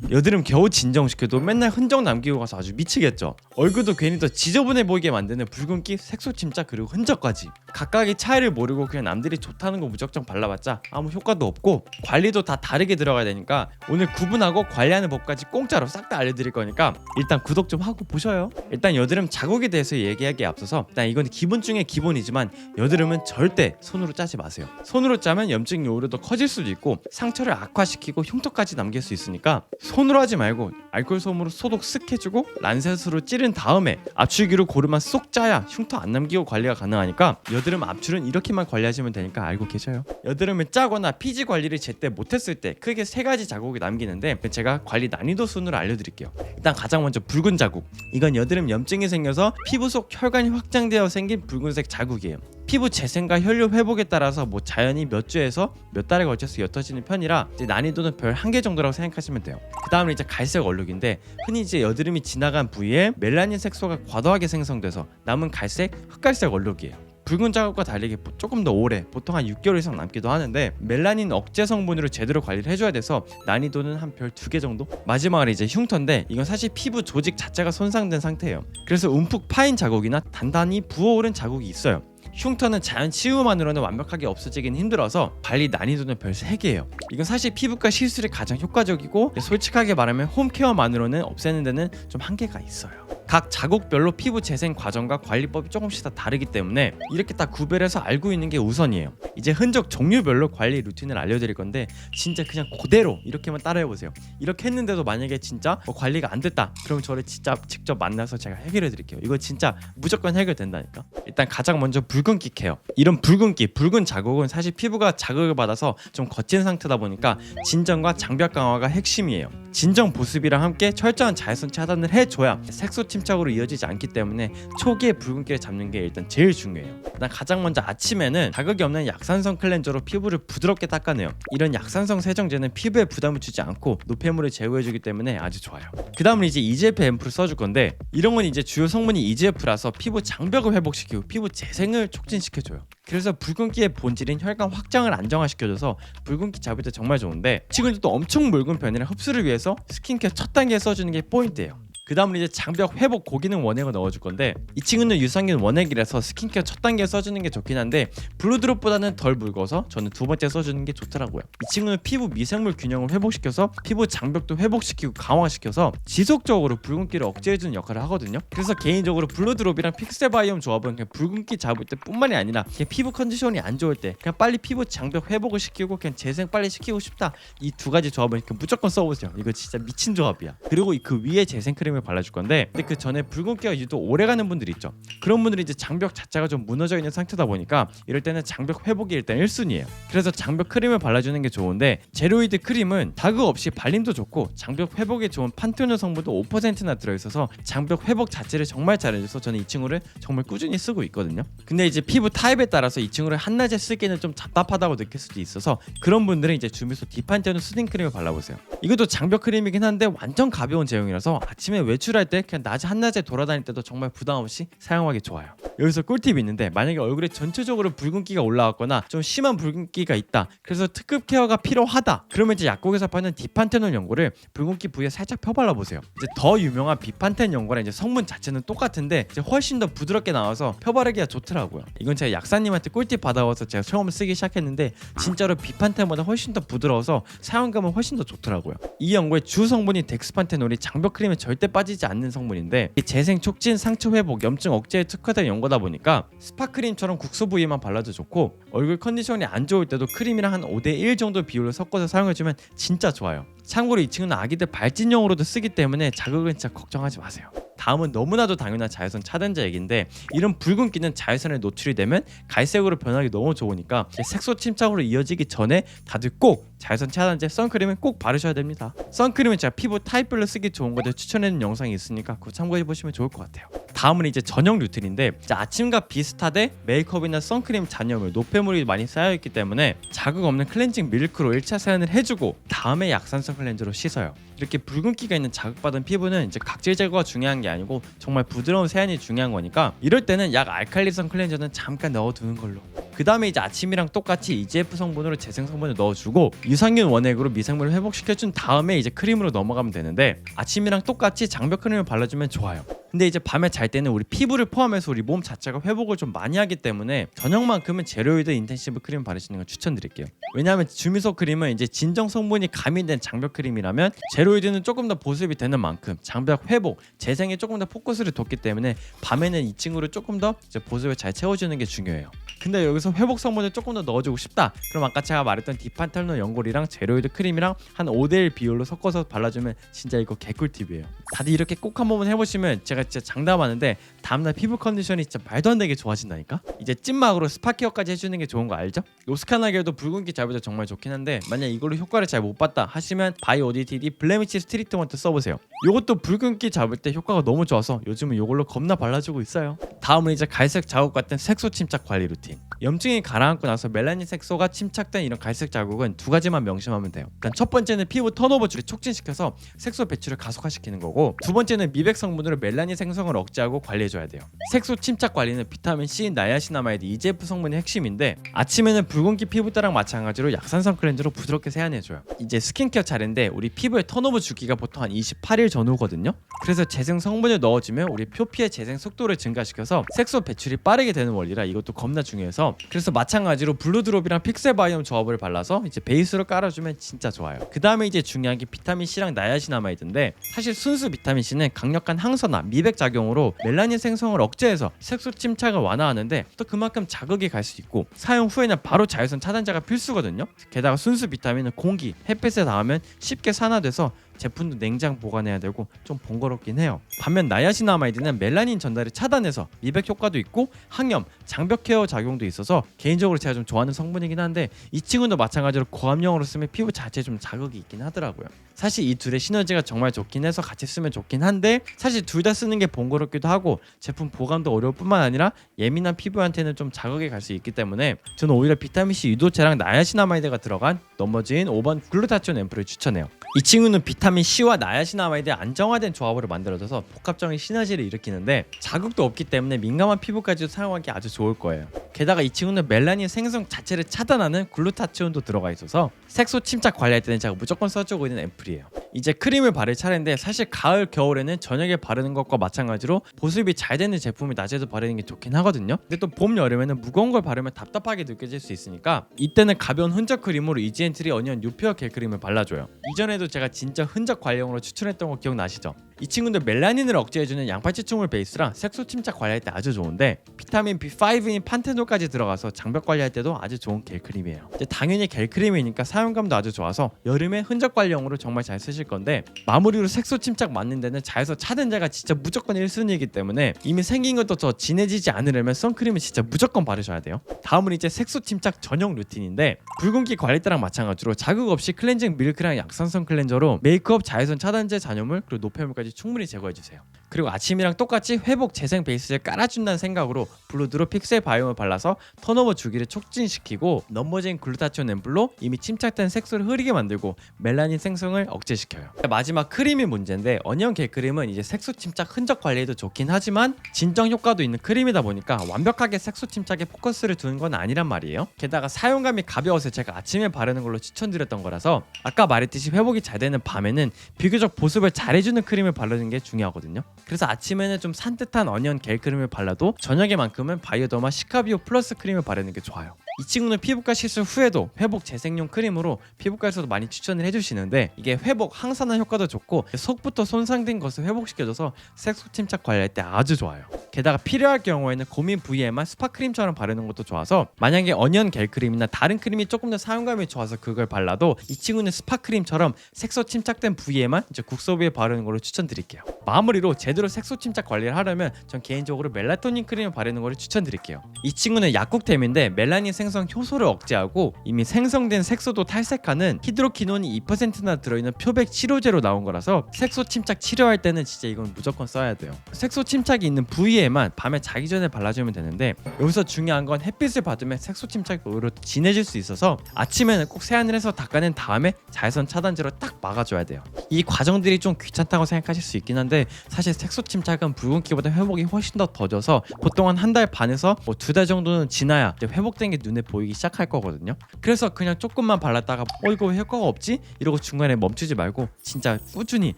여드름 겨우 진정시켜도 맨날 흔적 남기고 가서 아주 미치겠죠. 얼굴도 괜히 더 지저분해 보이게 만드는 붉은기, 색소 침자, 그리고 흔적까지 각각의 차이를 모르고 그냥 남들이 좋다는 거 무작정 발라봤자 아무 효과도 없고 관리도 다 다르게 들어가야 되니까 오늘 구분하고 관리하는 법까지 공짜로 싹 다 알려드릴 거니까 일단 구독 좀 하고 보셔요. 일단 여드름 자국에 대해서 얘기하기에 앞서서 일단 이건 기본 중에 기본이지만 여드름은 절대 손으로 짜지 마세요. 손으로 짜면 염증이 오히려 더 커질 수도 있고 상처를 악화시키고 흉터까지 남길 수 있으니까 손으로 하지 말고 알코올 솜으로 소독 쓱 해주고 란셋으로 찌른 다음에 압출기로 고르만 쏙 짜야 흉터 안 남기고 관리가 가능하니까 여드름 압출은 이렇게만 관리하시면 되니까 알고 계셔요. 여드름을 짜거나 피지 관리를 제때 못했을 때 크게 세 가지 자국이 남기는데 제가 관리 난이도 순으로 알려드릴게요. 일단 가장 먼저 붉은 자국. 이건 여드름 염증이 생겨서 피부 속 혈관이 확장되어 생긴 붉은색 자국이에요. 피부 재생과 혈류 회복에 따라서 자연히 몇 주에서 몇 달에 걸쳐서 옅어지는 편이라 이제 난이도는 별 한 개 정도라고 생각하시면 돼요. 그 다음은 이제 갈색 얼룩인데 흔히 이제 여드름이 지나간 부위에 멜라닌 색소가 과도하게 생성돼서 남은 갈색, 흑갈색 얼룩이에요. 붉은 자국과 다르게 조금 더 오래, 보통 한 6개월 이상 남기도 하는데 멜라닌 억제 성분으로 제대로 관리를 해줘야 돼서 난이도는 한 별 2개 정도? 마지막으로 이제 흉터인데 이건 사실 피부 조직 자체가 손상된 상태예요. 그래서 움푹 파인 자국이나 단단히 부어오른 자국이 있어요. 흉터는 자연 치유만으로는 완벽하게 없어지긴 힘들어서 관리 난이도는 별 3개예요. 이건 사실 피부과 시술이 가장 효과적이고 솔직하게 말하면 홈케어만으로는 없애는 데는 좀 한계가 있어요. 각 자국별로 피부 재생 과정과 관리법이 조금씩 다 다르기 때문에 이렇게 다 구별해서 알고 있는 게 우선이에요. 이제 흔적 종류별로 관리 루틴을 알려드릴 건데 진짜 그냥 그대로 이렇게만 따라해보세요. 이렇게 했는데도 만약에 진짜 관리가 안 됐다 그럼 저를 진짜 직접 만나서 제가 해결해 드릴게요. 이거 진짜 무조건 해결된다니까. 일단 가장 먼저 붉은기 케어. 이런 붉은기, 붉은 자국은 사실 피부가 자극을 받아서 좀 거친 상태다 보니까 진정과 장벽 강화가 핵심이에요. 진정 보습이랑 함께 철저한 자외선 차단을 해줘야 색소 침착으로 이어지지 않기 때문에 초기에 붉은기를 잡는 게 일단 제일 중요해요. 일단 가장 먼저 아침에는 자극이 없는 약산성 클렌저로 피부를 부드럽게 닦아내요. 이런 약산성 세정제는 피부에 부담을 주지 않고 노폐물을 제거해주기 때문에 아주 좋아요. 그 다음은 이제 EGF 앰플을 써줄 건데 이런 건 이제 주요 성분이 EGF라서 피부 장벽을 회복시키고 피부 재생을 촉진시켜줘요. 그래서 붉은기의 본질인 혈관 확장을 안정화시켜줘서 붉은기 잡을 때 정말 좋은데 지금도 또 엄청 묽은 편이라 흡수를 위해서 스킨케어 첫 단계에 써주는 게 포인트예요. 그 다음은 이제 장벽 회복 고기능 원액을 넣어줄 건데 이 친구는 유산균 원액이라서 스킨케어 첫 단계에 써주는 게 좋긴 한데 블루드롭보다는 덜 묽어서 저는 두 번째 써주는 게 좋더라고요. 이 친구는 피부 미생물 균형을 회복시켜서 피부 장벽도 회복시키고 강화시켜서 지속적으로 붉은기를 억제해주는 역할을 하거든요. 그래서 개인적으로 블루드롭이랑 픽셀바이옴 조합은 그냥 붉은기 잡을 때 뿐만이 아니라 그냥 피부 컨디션이 안 좋을 때 그냥 빨리 피부 장벽 회복을 시키고 그냥 재생 빨리 시키고 싶다, 이 두 가지 조합은 무조건 써보세요. 이거 진짜 미친 조합이야. 그리고 그 위에 재생 크림을 발라줄 건데 근데 그 전에 붉은기가 유독 오래가는 분들이 있죠. 그런 분들이 이제 장벽 자체가 좀 무너져 있는 상태다 보니까 이럴 때는 장벽 회복이 일단 1순위예요. 그래서 장벽 크림을 발라주는 게 좋은데 제로이드 크림은 자극 없이 발림도 좋고 장벽 회복에 좋은 판테놀 성분도 5%나 들어있어서 장벽 회복 자체를 정말 잘해줘서 저는 이 친구를 정말 꾸준히 쓰고 있거든요. 근데 이제 피부 타입에 따라서 이 친구를 한낮에 쓰기에는 좀 답답하다고 느낄 수도 있어서 그런 분들은 이제 주미소 디판테놀 수딩 크림을 발라보세요. 이것도 장벽 크림이긴 한데 완전 가벼운 제형이라서 아침에 외출할 때 그냥 낮에 한낮에 돌아다닐 때도 정말 부담 없이 사용하기 좋아요. 여기서 꿀팁이 있는데 만약에 얼굴에 전체적으로 붉은기가 올라왔거나 좀 심한 붉은기가 있다, 그래서 특급 케어가 필요하다, 그러면 이제 약국에서 파는 디판테놀 연고를 붉은기 부위에 살짝 펴 발라보세요. 이제 더 유명한 비판텐 연고랑 이제 성분 자체는 똑같은데 이제 훨씬 더 부드럽게 나와서 펴 바르기가 좋더라고요. 이건 제가 약사님한테 꿀팁 받아와서 제가 처음 쓰기 시작했는데 진짜로 비판텐보다 훨씬 더 부드러워서 사용감은 훨씬 더 좋더라고요. 이 연고의 주 성분인 덱스판테놀이 장벽 크림에 절대 빠지지 않는 성분인데 재생 촉진, 상처 회복, 염증 억제에 특화된 연고다 보니까 스파크림처럼 국소 부위에만 발라도 좋고 얼굴 컨디션이 안 좋을 때도 크림이랑 한 5대1 정도 비율로 섞어서 사용해주면 진짜 좋아요. 참고로 이 친구는 아기들 발진용으로도 쓰기 때문에 자극은 진짜 걱정하지 마세요. 다음은 너무나도 당연한 자외선 차단제 얘기인데 이런 붉은기는 자외선에 노출이 되면 갈색으로 변하기 너무 좋으니까 색소 침착으로 이어지기 전에 다들 꼭 자외선 차단제 선크림은 꼭 바르셔야 됩니다. 선크림은 제가 피부 타입별로 쓰기 좋은 것들 추천해놓은 영상이 있으니까 그거 참고해보시면 좋을 것 같아요. 다음은 이제 저녁 루틴인데 아침과 비슷하되 메이크업이나 선크림 잔여물, 노폐물이 많이 쌓여있기 때문에 자극 없는 클렌징 밀크로 1차 세안을 해주고 다음에 약산성 클렌저로 씻어요. 이렇게 붉은기가 있는 자극받은 피부는 이제 각질 제거가 중요한 게 아니고 정말 부드러운 세안이 중요한 거니까 이럴 때는 약 알칼리성 클렌저는 잠깐 넣어두는 걸로. 그 다음에 이제 아침이랑 똑같이 EGF 성분으로 재생 성분을 넣어주고 유산균 원액으로 미생물을 회복시켜준 다음에 이제 크림으로 넘어가면 되는데 아침이랑 똑같이 장벽 크림을 발라주면 좋아요. 근데 이제 밤에 잘 때는 우리 피부를 포함해서 우리 몸 자체가 회복을 좀 많이 하기 때문에 저녁만큼은 제로이드 인텐시브 크림 바르시는 걸 추천드릴게요. 왜냐하면 주미소 크림은 이제 진정 성분이 가미된 장벽 크림이라면 제로이드는 조금 더 보습이 되는 만큼 장벽 회복, 재생에 조금 더 포커스를 뒀기 때문에 밤에는 이 친구를 조금 더 이제 보습을 잘 채워주는 게 중요해요. 근데 여기서 회복 성분을 조금 더 넣어주고 싶다. 그럼 아까 제가 말했던 디판탈론 연골이랑 제로이드 크림이랑 한 5대1 비율로 섞어서 발라주면 진짜 이거 개꿀팁이에요. 다들 이렇게 꼭 한 번만 해보시면 제가 진짜 장담하는데 다음날 피부 컨디션이 진짜 말도 안 되게 좋아진다니까. 이제 찐막으로 스파 케어까지 해주는 게 좋은 거 알죠? 노스카나겔도 붉은기 잡을 때 정말 좋긴 한데 만약 이걸로 효과를 잘 못 봤다 하시면 바이오 ODTD 블레미치 트리트먼트 써보세요. 이것도 붉은기 잡을 때 효과가 너무 좋아서 요즘은 이걸로 겁나 발라주고 있어요. 다음은 이제 갈색 자국 같은 색소 침착 관리 루틴. 염증이 가라앉고 나서 멜라닌 색소가 침착된 이런 갈색 자국은 두 가지만 명심하면 돼요. 일단 첫 번째는 피부 턴오버 줄을 촉진시켜서 색소 배출을 가속화시키는 거고, 두 번째는 미백 성분으로 멜라닌 생성을 억제하고 관리해줘야 돼요. 색소 침착 관리는 비타민 C, 나야시나마이드, EGF 성분이 핵심인데 아침에는 붉은기 피부때랑 마찬가지로 약산성 클렌저로 부드럽게 세안해줘요. 이제 스킨케어 차례인데 우리 피부의 턴오버 주기가 보통 한 28일 전후거든요. 그래서 재생 성분을 넣어주면 우리 표피의 재생 속도를 증가시켜서 색소 배출이 빠르게 되는 원리라 이것도 겁나 중요해서, 그래서 마찬가지로 블루드롭이랑 픽셀바이옴 조합을 발라서 이제 베이스로 깔아주면 진짜 좋아요. 그 다음에 이제 중요한 게 비타민 C랑 나야시나마이드인데, 사실 순수 비타민 C는 강력한 항산화, 미백 작용으로 멜라닌 생성을 억제해서 색소 침착을 완화하는데 또 그만큼 자극이 갈 수 있고 사용 후에는 바로 자외선 차단제가 필수거든요. 게다가 순수 비타민은 공기, 햇빛에 닿으면 쉽게 산화돼서 제품도 냉장 보관해야 되고 좀 번거롭긴 해요. 반면 나야시나마이드는 멜라닌 전달을 차단해서 미백 효과도 있고 항염, 장벽 케어 작용도 있어서 개인적으로 제가 좀 좋아하는 성분이긴 한데, 이 친구도 마찬가지로 고함용으로 쓰면 피부 자체에 좀 자극이 있긴 하더라고요. 사실 이 둘의 시너지가 정말 좋긴 해서 같이 쓰면 좋긴 한데, 사실 둘 다 쓰는 게 번거롭기도 하고 제품 보관도 어려울 뿐만 아니라 예민한 피부한테는 좀 자극이 갈 수 있기 때문에 저는 오히려 비타민C 유도체랑 나야시나마이드가 들어간 넘버즈인 5번 글루타치온 앰플을 추천해요. 이 친구는 비타민 C와 나야시나마이드의 안정화된 조합으로 만들어져서 복합적인 시너지를 일으키는데 자극도 없기 때문에 민감한 피부까지도 사용하기 아주 좋을 거예요. 게다가 이 친구는 멜라닌 생성 자체를 차단하는 글루타치온도 들어가 있어서 색소 침착 관리할 때는 제가 무조건 써주고 있는 앰플이에요. 이제 크림을 바를 차례인데, 사실 가을, 겨울에는 저녁에 바르는 것과 마찬가지로 보습이 잘 되는 제품을 낮에도 바르는 게 좋긴 하거든요. 근데 또 봄, 여름에는 무거운 걸 바르면 답답하게 느껴질 수 있으니까 이때는 가벼운 흔적 크림으로 이지엔트리 어니언 뉴페어 겔 크림을 발라줘요. 이전에도 제가 진짜 흔적 관리용으로 추천했던 거 기억나시죠? 이 친구는 멜라닌을 억제해주는 양파추출물 베이스랑 색소 침착 관리할 때 아주 좋은데 비타민 B5인 판테놀까지 들어가서 장벽 관리할 때도 아주 좋은 겔 크림이에요. 이제 당연히 겔 크림이니까 사용감도 아주 좋아서 여름에 흔적 관리용으로 정말 잘 쓰실 건데, 마무리로 색소 침착 맞는 데는 자외선 차단제가 진짜 무조건 1순위이기 때문에 이미 생긴 것도 더 진해지지 않으려면 선크림은 진짜 무조건 바르셔야 돼요. 다음은 이제 색소 침착 전용 루틴인데, 붉은기 관리 때랑 마찬가지로 자극 없이 클렌징 밀크랑 약산성 클렌저로 메이크업, 자외선 차단제, 잔여물 그리고 노폐물까지 충분히 제거해주세요. 그리고 아침이랑 똑같이 회복 재생 베이스를 깔아준다는 생각으로 블루드로 픽셀 바이옴을 발라서 턴오버 주기를 촉진시키고 넘버진 글루타치온 앰플로 이미 침착된 색소를 흐리게 만들고 멜라닌 생성을 억제시켜요. 마지막 크림이 문제인데, 어니언 겔 크림은 이제 색소 침착 흔적 관리에도 좋긴 하지만 진정 효과도 있는 크림이다 보니까 완벽하게 색소 침착에 포커스를 두는 건 아니란 말이에요. 게다가 사용감이 가벼워서 제가 아침에 바르는 걸로 추천드렸던 거라서 아까 말했듯이 회복이 잘 되는 밤에는 비교적 보습을 잘해주는 크림을 바르는 게 중요하거든요. 그래서 아침에는 좀 산뜻한 어니언 겔 크림을 발라도 저녁에만큼은 바이오더마 시카비오 플러스 크림을 바르는 게 좋아요. 이 친구는 피부과 시술 후에도 회복 재생용 크림으로 피부과에서도 많이 추천을 해주시는데, 이게 회복 항산화 효과도 좋고 속부터 손상된 것을 회복시켜줘서 색소 침착 관리할 때 아주 좋아요. 게다가 필요할 경우에는 고민 부위에만 스파 크림처럼 바르는 것도 좋아서, 만약에 어니언 겔 크림이나 다른 크림이 조금 더 사용감이 좋아서 그걸 발라도 이 친구는 스파 크림처럼 색소 침착된 부위에만 이제 국소 부위에 바르는 걸로 추천드릴게요. 마무리로 제대로 색소 침착 관리를 하려면 전 개인적으로 멜라토닌 크림을 바르는 걸를 추천드릴게요. 이 친구는 약국템인데 멜라닌 생성 효소를 억제하고 이미 생성된 색소도 탈색하는 히드로키논이 2%나 들어있는 표백 치료제로 나온 거라서 색소 침착 치료할 때는 진짜 이건 무조건 써야 돼요. 색소 침착이 있는 부위에만 밤에 자기 전에 발라주면 되는데 여기서 중요한 건 햇빛을 받으면 색소 침착이 오히려 진해질 수 있어서 아침에는 꼭 세안을 해서 닦아낸 다음에 자외선 차단제로 딱 막아줘야 돼요. 이 과정들이 좀 귀찮다고 생각하실 수 있긴 한데 사실 색소 침착은 붉은기보다 회복이 훨씬 더 더뎌서 보통 한 달 반에서 2달 정도는 지나야 이제 회복된 게 눈에 보이기 시작할 거거든요. 그래서 그냥 조금만 발랐다가 이거 왜 효과가 없지? 이러고 중간에 멈추지 말고 진짜 꾸준히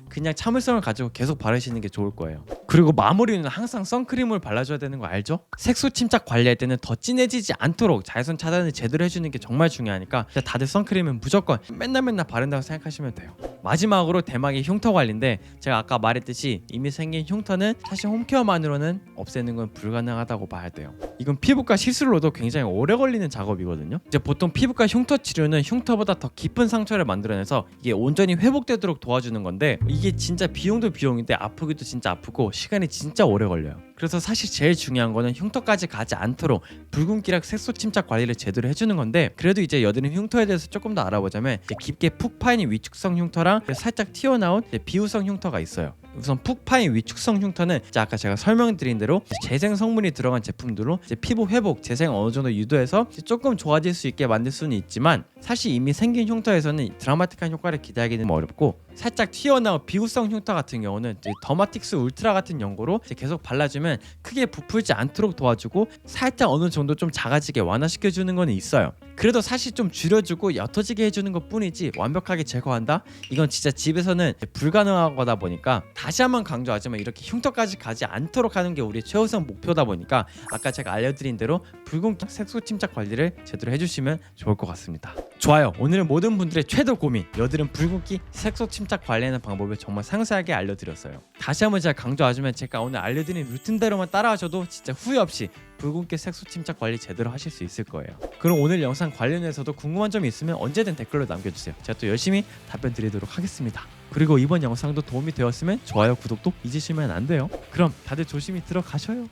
그냥 참을성을 가지고 계속 바르시는 게 좋을 거예요. 그리고 마무리는 항상 선크림을 발라줘야 되는 거 알죠? 색소 침착 관리할 때는 더 진해지지 않도록 자외선 차단을 제대로 해주는 게 정말 중요하니까 다들 선크림은 무조건 맨날 바른다고 생각하시면 돼요. 마지막으로 대망의 흉터 관리인데 제가 아까 말했듯이 이미 생긴 흉터는 사실 홈케어만으로는 없애는 건 불가능하다고 봐야 돼요. 이건 피부과 시술로도 굉장히 오래 걸리는 작업이거든요. 이제 보통 피부과 흉터 치료는 흉터보다 더 깊은 상처를 만들어내서 이게 온전히 회복되도록 도와주는 건데 이게 진짜 비용도 비용인데 아프기도 진짜 아프고 시간이 진짜 오래 걸려요. 그래서 사실 제일 중요한 거는 흉터까지 가지 않도록 붉은기랑 색소 침착 관리를 제대로 해주는 건데 그래도 이제 여드름 흉터에 대해서 조금 더 알아보자면 이제 깊게 푹 파인 위축성 흉터랑 살짝 튀어나온 비우성 흉터가 있어요. 우선 푹 파인 위축성 흉터는 아까 제가 설명드린 대로 재생 성분이 들어간 제품들로 피부 회복, 재생 어느 정도 유도해서 조금 좋아질 수 있게 만들 수는 있지만 사실 이미 생긴 흉터에서는 드라마틱한 효과를 기대하기는 어렵고 살짝 튀어나온 비우성 흉터 같은 경우는 더마틱스 울트라 같은 연고로 계속 발라주면 크게 부풀지 않도록 도와주고 살짝 어느 정도 좀 작아지게 완화시켜주는 건 있어요. 그래도 사실 좀 줄여주고 옅어지게 해주는 것 뿐이지 완벽하게 제거한다? 이건 진짜 집에서는 불가능한 거다 보니까 다시 한번 강조하지만 이렇게 흉터까지 가지 않도록 하는 게 우리의 최우선 목표다 보니까 아까 제가 알려드린 대로 붉은기 색소 침착 관리를 제대로 해주시면 좋을 것 같습니다. 좋아요. 오늘은 모든 분들의 최대 고민 여드름 붉은기 색소 침착 관리하는 방법을 정말 상세하게 알려드렸어요. 다시 한번 제가 강조하지만 제가 오늘 알려드린 루틴대로만 따라하셔도 진짜 후회 없이 붉은기 색소 침착 관리 제대로 하실 수 있을 거예요. 그럼 오늘 영상 관련해서도 궁금한 점이 있으면 언제든 댓글로 남겨주세요. 제가 또 열심히 답변 드리도록 하겠습니다. 그리고 이번 영상도 도움이 되었으면 좋아요, 구독도 잊으시면 안 돼요. 그럼 다들 조심히 들어가셔요.